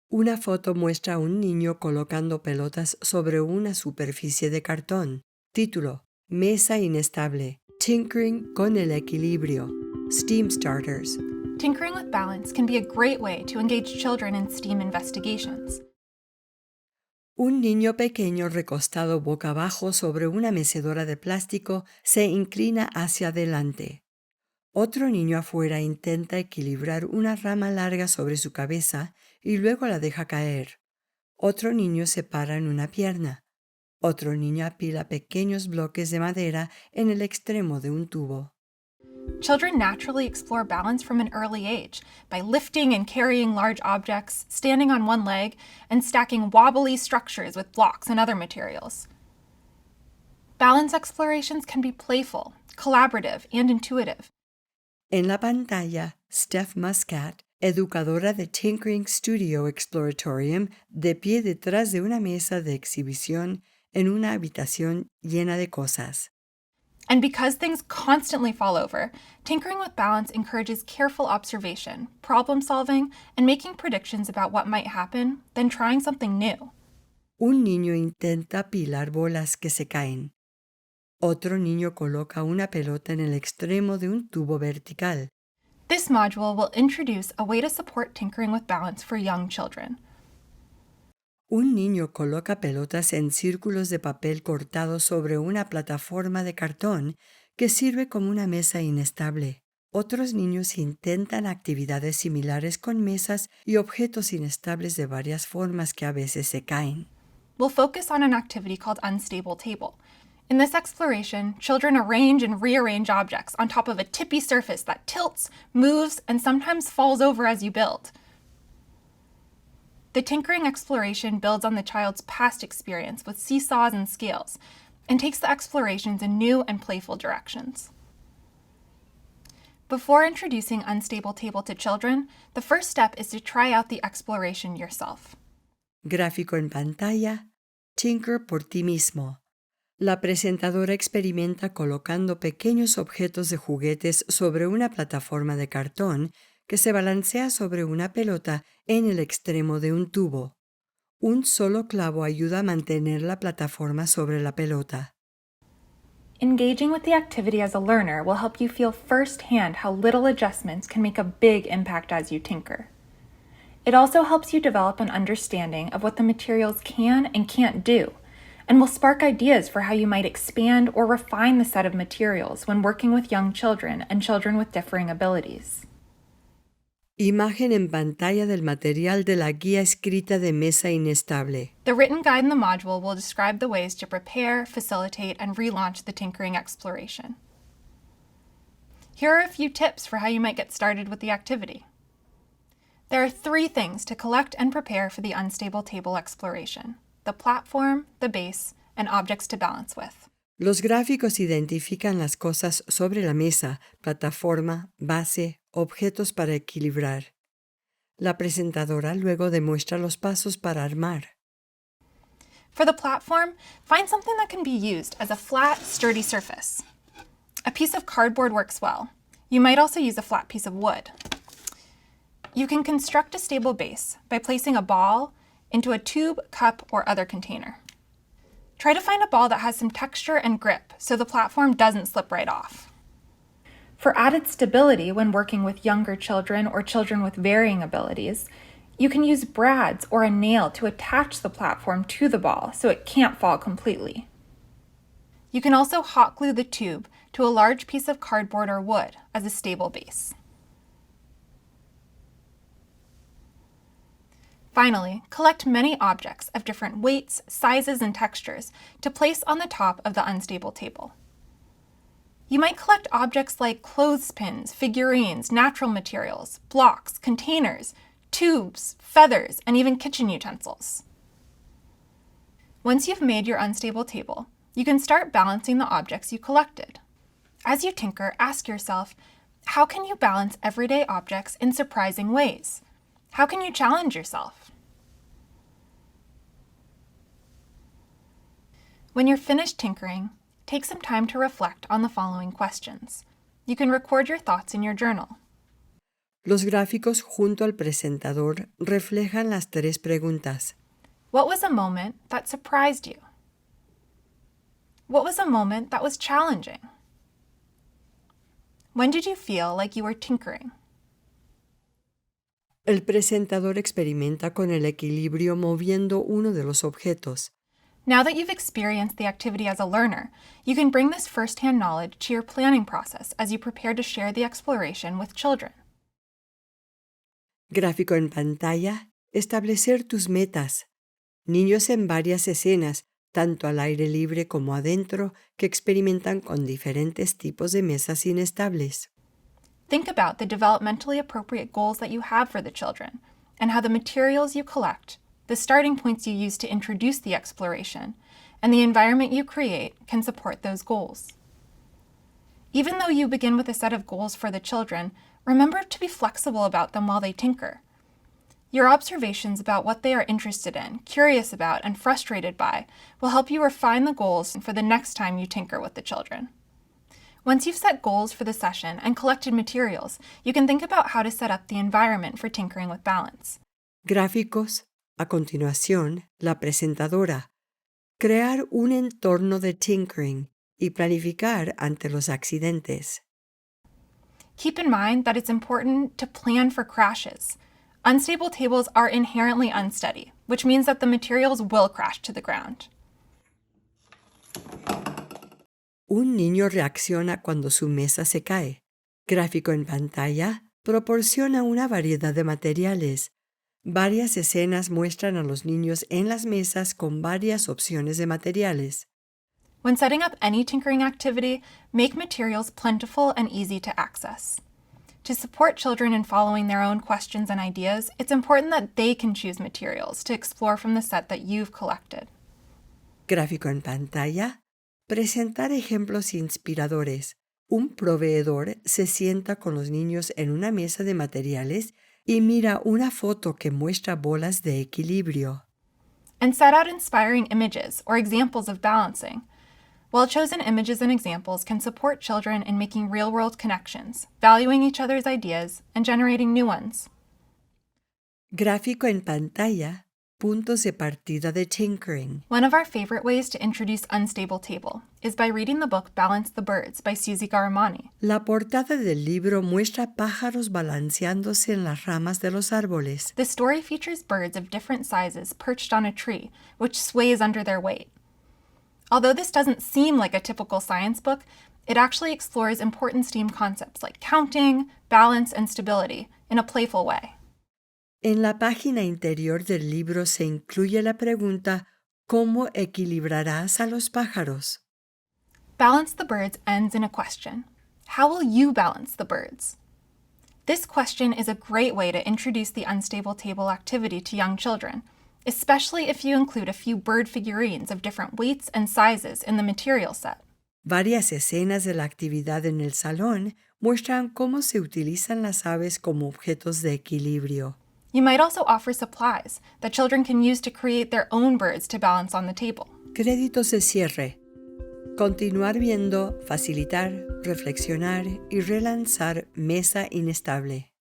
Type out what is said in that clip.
Una foto muestra a un niño colocando pelotas sobre una superficie de cartón. Título: Mesa inestable. Tinkering con el equilibrio. Steam starters. Tinkering with balance can be a great way to engage children in STEAM investigations. Un niño pequeño recostado boca abajo sobre una mecedora de plástico se inclina hacia adelante. Otro niño afuera intenta equilibrar una rama larga sobre su cabeza y luego la deja caer. Otro niño se para en una pierna. Otro niño apila pequeños bloques de madera en el extremo de un tubo. Children naturally explore balance from an early age by lifting and carrying large objects, standing on one leg, and stacking wobbly structures with blocks and other materials. Balance explorations can be playful, collaborative, and intuitive. En la pantalla, Steph Muscat, educadora de Tinkering Studio Exploratorium, de pie detrás de una mesa de exhibición en una habitación llena de cosas. And because things constantly fall over, tinkering with balance encourages careful observation, problem solving, and making predictions about what might happen, then trying something new. Un niño intenta apilar bolas que se caen. Otro niño coloca una pelota en el extremo de un tubo vertical. This module will introduce a way to support tinkering with balance for young children. Un niño coloca pelotas en círculos de papel cortado sobre una plataforma de cartón que sirve como una mesa inestable. Otros niños intentan actividades similares con mesas y objetos inestables de varias formas que a veces se caen. We'll focus on an activity called unstable table. In this exploration, children arrange and rearrange objects on top of a tippy surface that tilts, moves, and sometimes falls over as you build. The tinkering exploration builds on the child's past experience with seesaws and scales and takes the explorations in new and playful directions. Before introducing Unstable Table to children, the first step is to try out the exploration yourself. Gráfico en pantalla. Tinker por ti mismo. La presentadora experimenta colocando pequeños objetos de juguetes sobre una plataforma de cartón que se balancea sobre una pelota en el extremo de un tubo. Un solo clavo ayuda a mantener la plataforma sobre la pelota. Engaging with the activity as a learner will help you feel firsthand how little adjustments can make a big impact as you tinker. It also helps you develop an understanding of what the materials can and can't do, and will spark ideas for how you might expand or refine the set of materials when working with young children and children with differing abilities. Imagen en pantalla del material de la guía escrita de Mesa inestable. The written guide in the module will describe the ways to prepare, facilitate, and relaunch the tinkering exploration. Here are a few tips for how you might get started with the activity. There are 3 things to collect and prepare for the unstable table exploration: the platform, the base, and objects to balance with. Los gráficos identifican las cosas sobre la mesa, plataforma, base, objetos para equilibrar. La presentadora luego demuestra los pasos para armar. For the platform, find something that can be used as a flat, sturdy surface. A piece of cardboard works well. You might also use a flat piece of wood. You can construct a stable base by placing a ball into a tube, cup, or other container. Try to find a ball that has some texture and grip so the platform doesn't slip right off. For added stability when working with younger children or children with varying abilities, you can use brads or a nail to attach the platform to the ball so it can't fall completely. You can also hot glue the tube to a large piece of cardboard or wood as a stable base. Finally, collect many objects of different weights, sizes, and textures to place on the top of the unstable table. You might collect objects like clothespins, figurines, natural materials, blocks, containers, tubes, feathers, and even kitchen utensils. Once you've made your unstable table, you can start balancing the objects you collected. As you tinker, ask yourself, how can you balance everyday objects in surprising ways? How can you challenge yourself? When you're finished tinkering, take some time to reflect on the following questions. You can record your thoughts in your journal. Los gráficos junto al presentador reflejan las 3 preguntas. What was a moment that surprised you? What was a moment that was challenging? When did you feel like you were tinkering? El presentador experimenta con el equilibrio moviendo uno de los objetos. Now that you've experienced the activity as a learner, you can bring this first-hand knowledge to your planning process as you prepare to share the exploration with children. Gráfico en pantalla. Establecer tus metas. Niños en varias escenas, tanto al aire libre como adentro, que experimentan con diferentes tipos de mesas inestables. Think about the developmentally appropriate goals that you have for the children and how the materials you collect, the starting points you use to introduce the exploration, and the environment you create can support those goals. Even though you begin with a set of goals for the children, remember to be flexible about them while they tinker. Your observations about what they are interested in, curious about, and frustrated by will help you refine the goals for the next time you tinker with the children. Once you've set goals for the session and collected materials, you can think about how to set up the environment for tinkering with balance. Gráficos. A continuación, la presentadora. Crear un entorno de tinkering y planificar ante los accidentes. Keep in mind that it's important to plan for crashes. Unstable tables are inherently unsteady, which means that the materials will crash to the ground. Un niño reacciona cuando su mesa se cae. Gráfico en pantalla proporciona una variedad de materiales. Varias escenas muestran a los niños en las mesas con varias opciones de materiales. When setting up any tinkering activity, make materials plentiful and easy to access. To support children in following their own questions and ideas, it's important that they can choose materials to explore from the set that you've collected. Gráfico en pantalla. Presentar ejemplos inspiradores. Un proveedor se sienta con los niños en una mesa de materiales y mira una foto que muestra bolas de equilibrio. And set out inspiring images or examples of balancing. Well-chosen images and examples can support children in making real-world connections, valuing each other's ideas, and generating new ones. Gráfico en pantalla. Puntos de partida de tinkering. One of our favorite ways to introduce Unstable Table is by reading the book Balance the Birds by Susie Garamani. La portada del libro muestra pájaros balanceándose en las ramas de los árboles. The story features birds of different sizes perched on a tree, which sways under their weight. Although this doesn't seem like a typical science book, it actually explores important STEAM concepts like counting, balance, and stability in a playful way. En la página interior del libro se incluye la pregunta ¿cómo equilibrarás a los pájaros? Balance the Birds ends in a question. How will you balance the birds? This question is a great way to introduce the Unstable Table activity to young children, especially if you include a few bird figurines of different weights and sizes in the material set. Varias escenas de la actividad en el salón muestran cómo se utilizan las aves como objetos de equilibrio. You might also offer supplies that children can use to create their own birds to balance on the table. Créditos de cierre. Continuar viendo, facilitar, reflexionar y relanzar Mesa inestable.